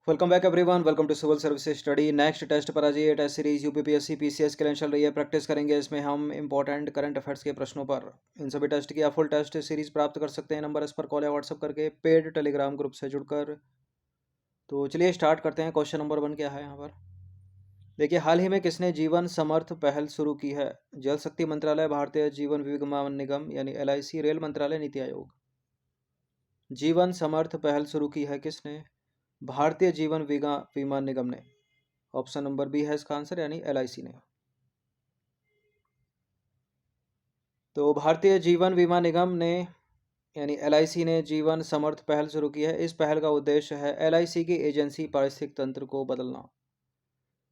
Welcome back everyone. Welcome to civil service study. Next test पर आज ये test series UPPSC PCS के लिए चल रही है। प्रैक्टिस करेंगे इसमें हम इंपॉर्टेंट करंट अफेयर्स के प्रश्नों पर। इन सभी टेस्ट की आप फुल टेस्ट सीरीज प्राप्त कर सकते हैं नंबर इस पर कॉल या व्हाट्सअप करके पेड टेलीग्राम ग्रुप से जुड़कर। तो चलिए स्टार्ट करते हैं। क्वेश्चन नंबर 1 क्या है यहाँ पर। देखिए, हाल ही में किसने जीवन समर्थ पहल शुरू की है? जल शक्ति मंत्रालय, भारतीय जीवन बीमा निगम यानी LIC, रेल मंत्रालय, नीति आयोग। जीवन समर्थ पहल शुरू की है किसने? भारतीय जीवन बीमा निगम ने। ऑप्शन नंबर बी है इसका आंसर, यानी LIC ने। तो भारतीय जीवन बीमा निगम ने यानी LIC ने जीवन समर्थ पहल शुरू की है। इस पहल का उद्देश्य है LIC की एजेंसी पारिस्थितिक तंत्र को बदलना।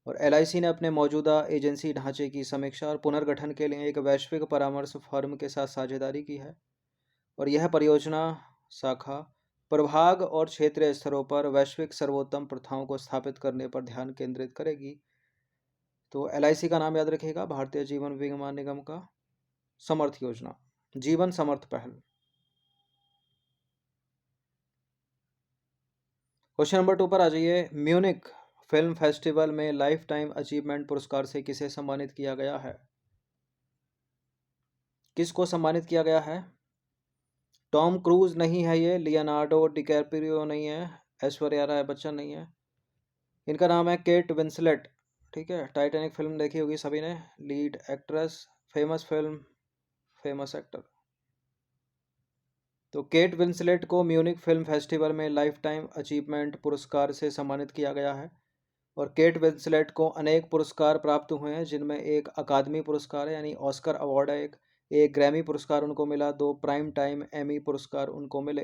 और LIC ने अपने मौजूदा एजेंसी ढांचे की समीक्षा और पुनर्गठन के लिए एक वैश्विक परामर्श फर्म के साथ साझेदारी की है। और यह परियोजना शाखा प्रभाग और क्षेत्रीय स्तरों पर वैश्विक सर्वोत्तम प्रथाओं को स्थापित करने पर ध्यान केंद्रित करेगी। तो LIC का नाम याद रखिएगा, भारतीय जीवन बीमा निगम का समर्थ योजना, जीवन समर्थ पहल। क्वेश्चन नंबर 2 पर आ जाइए। म्यूनिक फिल्म फेस्टिवल में लाइफ टाइम अचीवमेंट पुरस्कार से किसे सम्मानित किया गया है? किसको सम्मानित किया गया है? टॉम क्रूज नहीं है ये, लियोनार्डो डिकैप्रियो नहीं है, ऐश्वर्या राय बच्चन नहीं है। इनका नाम है केट विंसलेट। ठीक है, टाइटैनिक फिल्म देखी होगी सभी ने। Lead actress, famous film, famous actor. तो केट विंसलेट को म्यूनिक फिल्म फेस्टिवल में लाइफ टाइम अचीवमेंट पुरस्कार से सम्मानित किया गया है। और केट विंसलेट को अनेक पुरस्कार प्राप्त हुए हैं, जिनमें एक अकादमी पुरस्कार है यानी ऑस्कर अवार्ड है, एक ग्रैमी पुरस्कार उनको मिला, 2 प्राइम टाइम एमी पुरस्कार उनको मिले।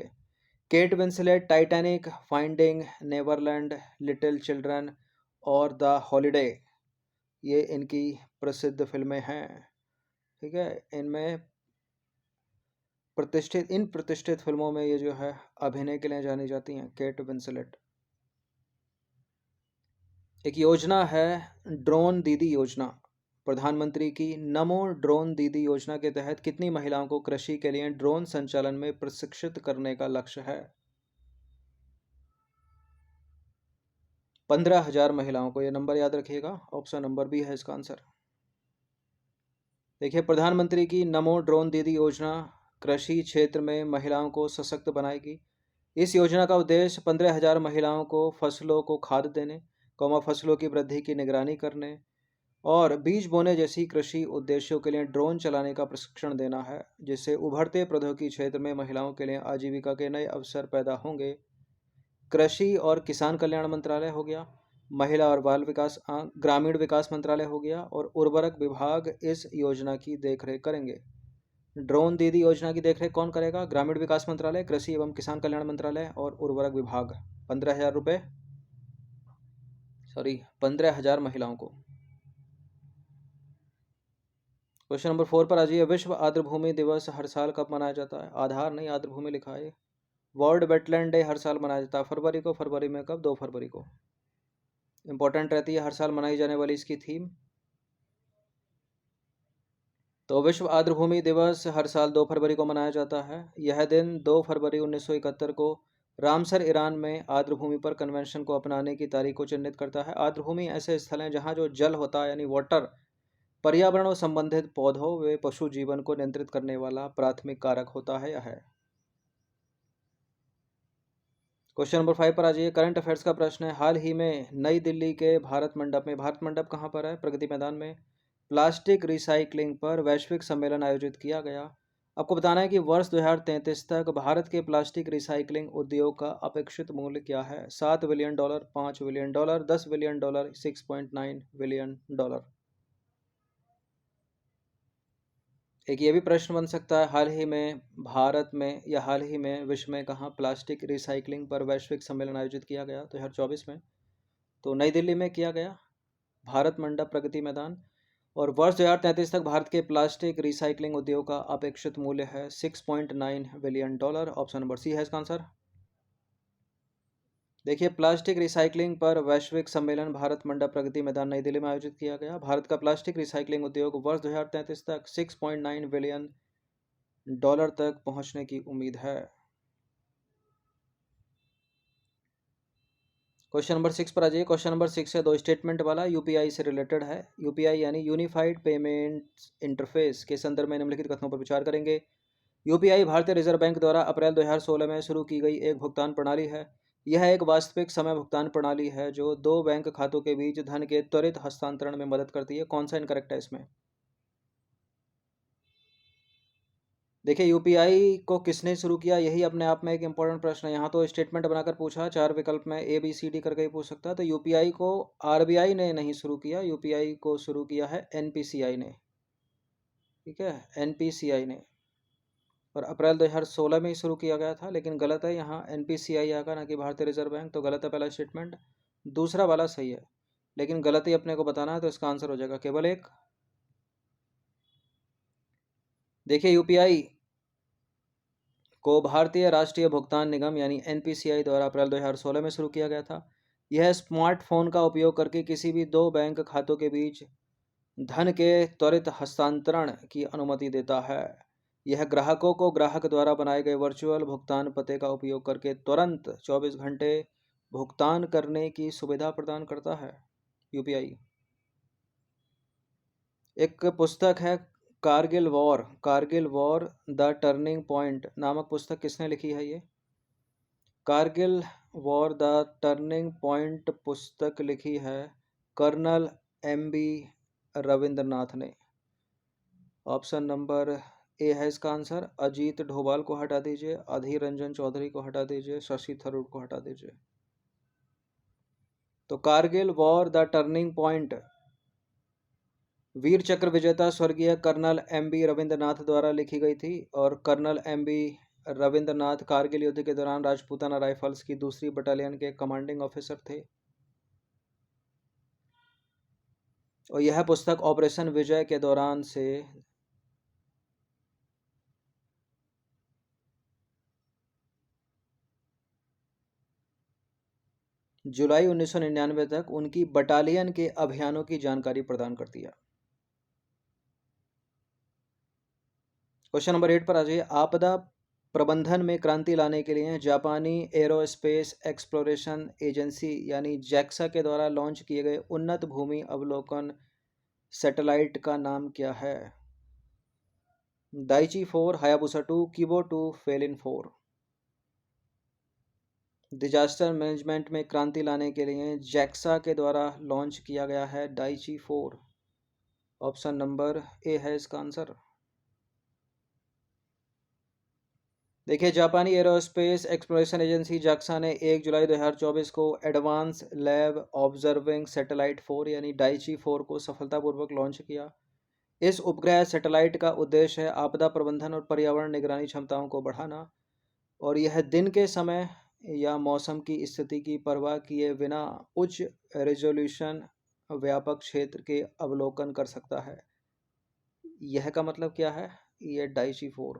Kate Winslet Titanic, finding Neverland, little children और द हॉलिडे, ये इनकी प्रसिद्ध फिल्में हैं। ठीक है, इन प्रतिष्ठित फिल्मों में ये जो है अभिनय के लिए जानी जाती हैं केट विंसलेट। एक योजना है ड्रोन दीदी योजना। प्रधानमंत्री की नमो ड्रोन दीदी योजना के तहत कितनी महिलाओं को कृषि के लिए ड्रोन संचालन में प्रशिक्षित करने का लक्ष्य है? 15,000 महिलाओं को। यह नंबर याद रखिएगा, ऑप्शन नंबर बी है इसका आंसर। देखिए, प्रधानमंत्री की नमो ड्रोन दीदी योजना कृषि क्षेत्र में महिलाओं को सशक्त बनाएगी। इस योजना का उद्देश्य 15,000 महिलाओं को फसलों को खाद देने, फसलों की वृद्धि की निगरानी करने और बीज बोने जैसी कृषि उद्देश्यों के लिए ड्रोन चलाने का प्रशिक्षण देना है, जिससे उभरते प्रौद्योगिकी क्षेत्र में महिलाओं के लिए आजीविका के नए अवसर पैदा होंगे। कृषि और किसान कल्याण मंत्रालय हो गया, महिला और बाल विकास ग्रामीण विकास मंत्रालय हो गया और उर्वरक विभाग इस योजना की देखरेख करेंगे। ड्रोन दीदी योजना की देखरेख कौन करेगा? ग्रामीण विकास मंत्रालय, कृषि एवं किसान कल्याण मंत्रालय और उर्वरक विभाग। 15,000 रुपये, 15,000 महिलाओं को। क्वेश्चन नंबर 4 पर आ जाइए। विश्व आर्द्रभूमि दिवस हर साल कब मनाया जाता है? आधार नहीं, आर्द्रभूमि लिखा है। वर्ल्ड वेटलैंड डे हर साल मनाया जाता है फरवरी को। फरवरी में कब? 2 फरवरी को। इंपॉर्टेंट रहती है हर साल मनाई जाने वाली इसकी थीम। तो विश्व आर्द्रभूमि दिवस हर साल 2 फरवरी को मनाया जाता है। यह दिन 2 फरवरी 1971 को रामसर ईरान में आर्द्रभूमि पर कन्वेंशन को अपनाने की तारीख को चिन्हित करता है। आर्द्रभूमि ऐसे स्थल हैं जहाँ जो जल होता है यानी वाटर, पर्यावरण और संबंधित पौधों व पशु जीवन को नियंत्रित करने वाला प्राथमिक कारक होता है। यह है। क्वेश्चन नंबर 5 पर आ जाइए। करंट अफेयर्स का प्रश्न है। हाल ही में नई दिल्ली के भारत मंडप कहाँ पर है? प्रगति मैदान में प्लास्टिक रिसाइकलिंग पर वैश्विक सम्मेलन आयोजित किया गया। आपको बताना है कि वर्ष 2033 तक भारत के प्लास्टिक रिसाइकलिंग उद्योग का अपेक्षित मूल्य क्या है? $7 बिलियन, $5 बिलियन, $10 बिलियन, $6.9 बिलियन। एक ये भी प्रश्न बन सकता है, हाल ही में भारत में या हाल ही में विश्व में कहाँ प्लास्टिक रिसाइकलिंग पर वैश्विक सम्मेलन आयोजित किया गया? 2024 में। तो नई दिल्ली में किया गया, भारत मंडप प्रगति मैदान। और वर्ष 2033 तक भारत के प्लास्टिक रिसाइकलिंग उद्योग का अपेक्षित मूल्य है $6.9 बिलियन। ऑप्शन नंबर सी है इसका आंसर। देखिए, प्लास्टिक रिसाइकलिंग पर वैश्विक सम्मेलन भारत मंडप प्रगति मैदान नई दिल्ली में आयोजित किया गया। भारत का प्लास्टिक रिसाइकलिंग उद्योग वर्ष 2033 तक $6.9 बिलियन तक पहुंचने की उम्मीद है। क्वेश्चन नंबर 6 पर आ जाइए। क्वेश्चन नंबर 6 है दो स्टेटमेंट वाला, यूपीआई से रिलेटेड है। यूपीआई यानी यूनिफाइड पेमेंट इंटरफेस के संदर्भ में निम्नलिखित कथनों पर विचार करेंगे। यूपीआई भारतीय रिजर्व बैंक द्वारा अप्रैल 2016 में शुरू की गई एक भुगतान प्रणाली है। यह एक वास्तविक समय भुगतान प्रणाली है जो दो बैंक खातों के बीच धन के त्वरित हस्तांतरण में मदद करती है। कौन सा इनकरेक्ट है इसमें? देखिए, यूपीआई को किसने शुरू किया, यही अपने आप में एक इंपॉर्टेंट प्रश्न है। यहाँ तो स्टेटमेंट बनाकर पूछा, चार विकल्प में ए बी सी डी करके ही पूछ सकता है। तो यूपीआई को आरबीआई ने नहीं शुरू किया, यूपीआई को शुरू किया है एनपीसीआई ने। ठीक है, एनपीसीआई ने, और अप्रैल 2016 में ही शुरू किया गया था। लेकिन गलत है, यहाँ एनपीसीआई आएगा, ना कि भारतीय रिजर्व बैंक। तो गलत है पहला स्टेटमेंट। दूसरा वाला सही है, लेकिन गलत ही अपने को बताना है, तो इसका आंसर हो जाएगा केवल एक। देखिए, यूपीआई को भारतीय राष्ट्रीय भुगतान निगम यानी एनपीसीआई द्वारा अप्रैल 2016 में शुरू किया गया था। यह स्मार्टफोन का उपयोग करके किसी भी दो बैंक खातों के बीच धन के त्वरित हस्तांतरण की अनुमति देता है। यह ग्राहकों को ग्राहक द्वारा बनाए गए वर्चुअल भुगतान पते का उपयोग करके तुरंत 24 घंटे भुगतान करने की सुविधा प्रदान करता है। यूपीआई एक पुस्तक है Kargil war the turning point नामक पुस्तक किसने लिखी है? ये Kargil war the turning point पुस्तक लिखी है कर्नल एम बी रविंद्रनाथ ने। ऑप्शन नंबर ए है इसका आंसर। अजीत डोभाल को हटा दीजिए, अधीर रंजन चौधरी को हटा दीजिए, शशि थरूर को हटा दीजिए। तो Kargil war the turning point Vir Chakra विजेता स्वर्गीय कर्नल एम बी रविंद्रनाथ द्वारा लिखी गई थी। और colonel M B Ravindranath Kargil युद्ध के दौरान राजपूताना राइफल्स की दूसरी बटालियन के कमांडिंग ऑफिसर थे। और यह पुस्तक ऑपरेशन विजय के दौरान से जुलाई 1999 तक उनकी बटालियन के अभियानों की जानकारी प्रदान करती है। क्वेश्चन नंबर 8 पर आ जाइए। आपदा प्रबंधन में क्रांति लाने के लिए जापानी एरोस्पेस एक्सप्लोरेशन एजेंसी यानी जैक्सा के द्वारा लॉन्च किए गए उन्नत भूमि अवलोकन सैटेलाइट का नाम क्या है? Daiichi 4, Hayabusa 2, किबो 2, Phelan 4। Disaster management में क्रांति लाने के लिए जैक्सा के द्वारा लॉन्च किया गया है दाइची 4। ऑप्शन नंबर ए है इसका आंसर। देखिए, जापानी एरोस्पेस एक्सप्लोरेशन एजेंसी जाक्सा ने 1 जुलाई 2024 को एडवांस लैब ऑब्जर्विंग सैटेलाइट 4 यानी डाइची 4 को सफलतापूर्वक लॉन्च किया। इस उपग्रह सैटेलाइट का उद्देश्य है आपदा प्रबंधन और पर्यावरण निगरानी क्षमताओं को बढ़ाना, और यह दिन के समय या मौसम की स्थिति की परवाह किए बिना उच्च रेजोल्यूशन व्यापक क्षेत्र के अवलोकन कर सकता है। यह का मतलब क्या है? ये डाइची 4।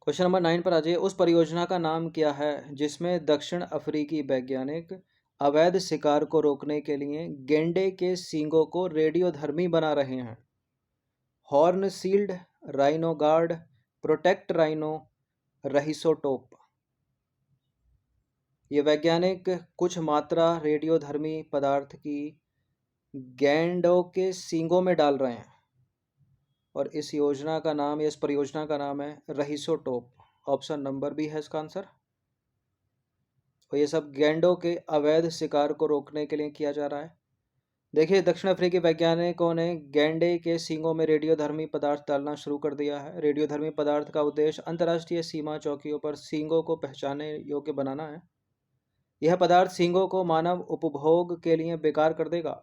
क्वेश्चन नंबर 9 पर आ जाइए। उस परियोजना का नाम क्या है जिसमें दक्षिण अफ्रीकी वैज्ञानिक अवैध शिकार को रोकने के लिए गेंडे के सींगों को रेडियोधर्मी बना रहे हैं? Horn sealed, rhino guard, protect rhino, rhisotope. ये वैज्ञानिक कुछ मात्रा रेडियोधर्मी पदार्थ की गैंडों के सींगों में डाल रहे हैं, और इस योजना का नाम, इस परियोजना का नाम है रहिसोटोप। ऑप्शन नंबर बी है इसका आंसर। और ये सब गैंडों के अवैध शिकार को रोकने के लिए किया जा रहा है। देखिए, दक्षिण अफ्रीकी वैज्ञानिकों ने गैंडे के सींगों में रेडियोधर्मी पदार्थ डालना शुरू कर दिया है। रेडियोधर्मी पदार्थ का उद्देश्य अंतर्राष्ट्रीय सीमा चौकियों पर सींगों को पहचानने योग्य बनाना है। यह पदार्थ सींगों को मानव उपभोग के लिए बेकार कर देगा,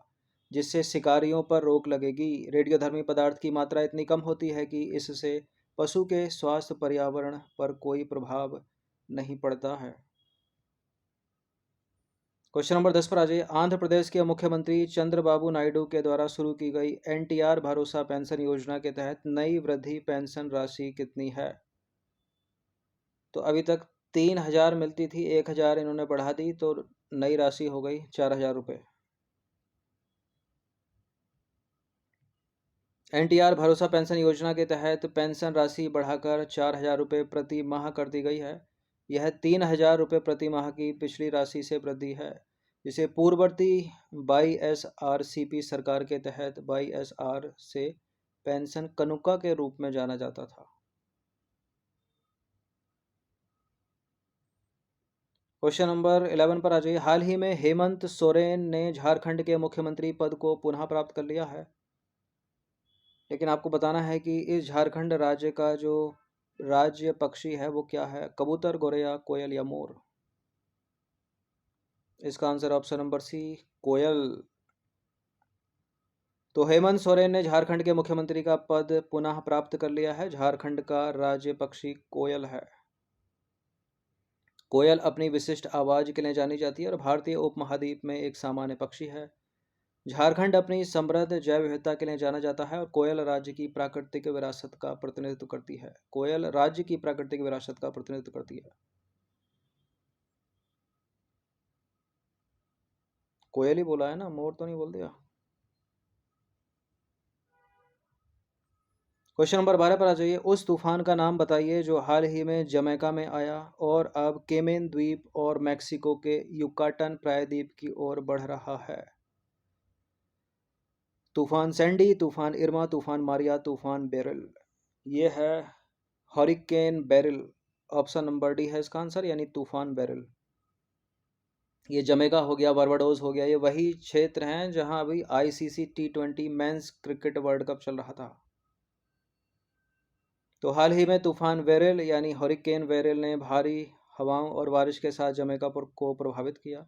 जिससे शिकारियों पर रोक लगेगी। रेडियोधर्मी पदार्थ की मात्रा इतनी कम होती है कि इससे पशु के स्वास्थ्य पर्यावरण पर कोई प्रभाव नहीं पड़ता है। क्वेश्चन नंबर 10 पर आ जाइए। आंध्र प्रदेश के मुख्यमंत्री चंद्रबाबू नायडू के द्वारा शुरू की गई एनटीआर भरोसा पेंशन योजना के तहत नई वृद्धि पेंशन राशि कितनी है? तो अभी तक 3,000 मिलती थी, 1,000 इन्होंने बढ़ा दी, तो नई राशि हो गई 4,000 रुपये। एनटीआर भरोसा पेंशन योजना के तहत पेंशन राशि बढ़ाकर 4,000 रुपये प्रति माह कर दी गई है। यह 3,000 रुपये प्रति माह की पिछली राशि से वृद्धि है, जिसे पूर्ववर्ती YSRCP सरकार के तहत YSR से पेंशन कनुका के रूप में जाना जाता था। क्वेश्चन नंबर 11 पर आ जाइए। हाल ही में हेमंत सोरेन ने झारखंड के मुख्यमंत्री पद को पुनः प्राप्त कर लिया है, लेकिन आपको बताना है कि इस झारखंड राज्य का जो राज्य पक्षी है वो क्या है, कबूतर, गोरैया, कोयल या मोर। इसका आंसर ऑप्शन नंबर सी, कोयल। तो हेमंत सोरेन ने झारखंड के मुख्यमंत्री का पद पुनः प्राप्त कर लिया है। झारखंड का राज्य पक्षी कोयल है। कोयल अपनी विशिष्ट आवाज के लिए जानी जाती है और भारतीय उपमहाद्वीप में एक सामान्य पक्षी है। झारखंड अपनी समृद्ध जैव विविधता के लिए जाना जाता है और कोयल राज्य की प्राकृतिक विरासत का प्रतिनिधित्व करती है। कोयल राज्य की प्राकृतिक विरासत का प्रतिनिधित्व करती है। कोयल ही बोला है ना, मोर तो नहीं बोल दिया। क्वेश्चन नंबर 12 पर आ जाइए। उस तूफान का नाम बताइए जो हाल ही में जमैका में आया और अब केमेन द्वीप और मैक्सिको के युकाटन प्रायद्वीप की ओर बढ़ रहा है। तूफान सैंडी, तूफान इरमा, तूफान मारिया, तूफान बेरिल। ये है hurricane beryl. Option number D है इसका आंसर, यानी तूफान बेरिल। ये जमेगा हो गया, बारबाडोस हो गया, ये वही क्षेत्र हैं जहां अभी ICC T20 men's cricket world cup चल रहा था। तो हाल ही में तूफान बेरिल यानी हरिकेन बेरिल ने भारी हवाओं और बारिश के साथ जमैका को प्रभावित किया,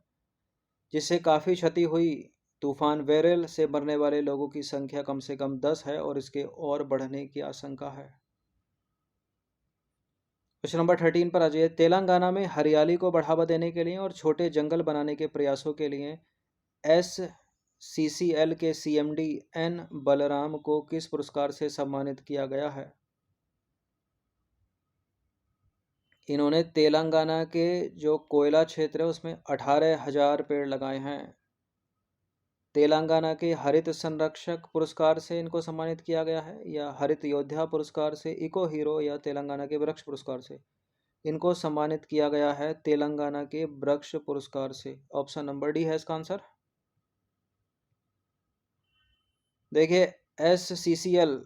जिससे काफ़ी क्षति हुई। तूफान बेरिल से मरने वाले लोगों की संख्या कम से कम 10 है और इसके और बढ़ने की आशंका है। क्वेश्चन नंबर 13 पर आ जाइए। तेलंगाना में हरियाली को बढ़ावा देने के लिए और छोटे जंगल बनाने के प्रयासों के लिए SCCL के CMD N बलराम को किस पुरस्कार से सम्मानित किया गया है? इन्होंने तेलंगाना के जो कोयला क्षेत्र है उसमें 18,000 पेड़ लगाए हैं। तेलंगाना के हरित संरक्षक पुरस्कार से इनको सम्मानित किया गया है, या हरित योद्धा पुरस्कार से, इको हीरो, या तेलंगाना के वृक्ष पुरस्कार से। इनको सम्मानित किया गया है तेलंगाना के वृक्ष पुरस्कार से। ऑप्शन नंबर डी है इसका आंसर। देखिए, SCCL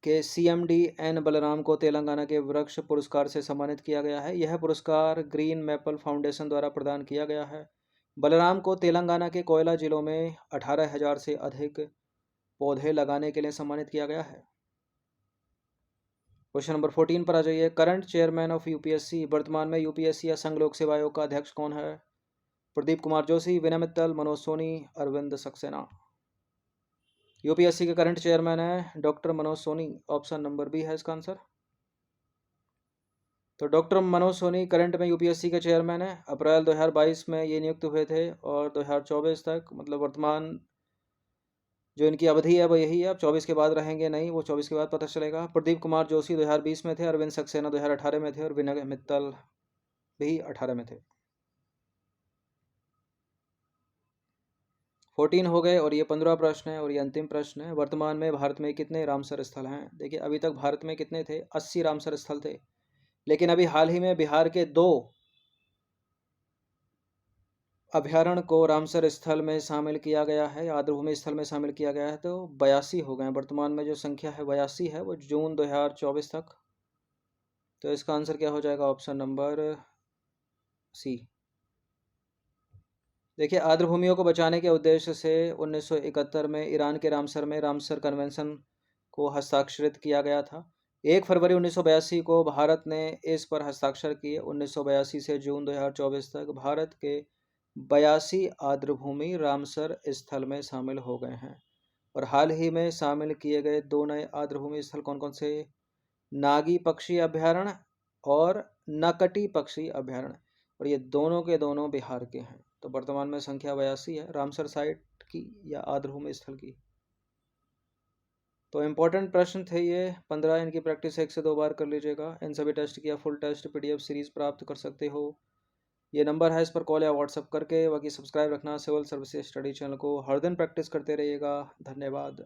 के CMD N बलराम को तेलंगाना के वृक्ष पुरस्कार से सम्मानित किया गया है। यह पुरस्कार ग्रीन मैपल फाउंडेशन द्वारा प्रदान किया गया है। बलराम को तेलंगाना के कोयला जिलों में 18,000 से अधिक पौधे लगाने के लिए सम्मानित किया गया है। क्वेश्चन नंबर 14 पर आ जाइए। करंट चेयरमैन ऑफ UPSC, वर्तमान में UPSC या संघ लोक सेवा आयोग का अध्यक्ष कौन है? प्रदीप कुमार जोशी, विनय मित्तल, मनोज सोनी, अरविंद सक्सेना। UPSC के करंट चेयरमैन है doctor Manoj Soni. Option number B है इसका आंसर। तो डॉक्टर मनोज सोनी करंट में UPSC के चेयरमैन है। अप्रैल 2022 में ये नियुक्त हुए थे और 2024 तक, मतलब वर्तमान जो इनकी अवधि है वो यही है। अब 24 के बाद रहेंगे नहीं, वो 24 के बाद पता चलेगा। प्रदीप कुमार जोशी 2020 में थे, अरविंद सक्सेना 2018 में थे और विनय मित्तल भी 18 में थे। 14 हो गए और ये 15 प्रश्न है और ये अंतिम प्रश्न है। वर्तमान में भारत में कितने रामसर स्थल हैं? देखिए, अभी तक भारत में कितने थे? 80 रामसर स्थल थे, लेकिन अभी हाल ही में बिहार के 2 अभ्यारण्य को रामसर स्थल में शामिल किया गया है, आर्द्रभूमि स्थल में शामिल किया गया है, तो 82 हो गए। वर्तमान में जो संख्या है 82 है, वो जून 2024 तक। तो इसका आंसर क्या हो जाएगा? Option number C. देखिए, आर्द्रभूमियों को बचाने के उद्देश्य से 1971 में ईरान के रामसर में रामसर कन्वेंशन को हस्ताक्षरित किया गया था। 1 फरवरी 1982 को भारत ने इस पर हस्ताक्षर किए। 1982 से जून 2024 तक भारत के 82 आर्द्रभूमि रामसर स्थल में शामिल हो गए हैं। और हाल ही में शामिल किए गए 2 नए आर्द्रभूमि स्थल कौन कौन से? नागी पक्षी अभ्यारण्य और नकटी पक्षी अभ्यारण्य, और ये दोनों के दोनों बिहार के हैं। तो वर्तमान में संख्या 82 है रामसर साइट की या आर्द्रभूमि स्थल की। तो इम्पोर्टेंट प्रश्न थे ये 15। इनकी प्रैक्टिस 1 से 2 बार कर लीजिएगा। इन सभी टेस्ट की फुल टेस्ट PDF सीरीज प्राप्त कर सकते हो। ये नंबर है, इस पर कॉल या व्हाट्सअप करके। बाकी सब्सक्राइब रखना सिविल सर्विसेज स्टडी चैनल को। हर दिन प्रैक्टिस करते रहिएगा। धन्यवाद।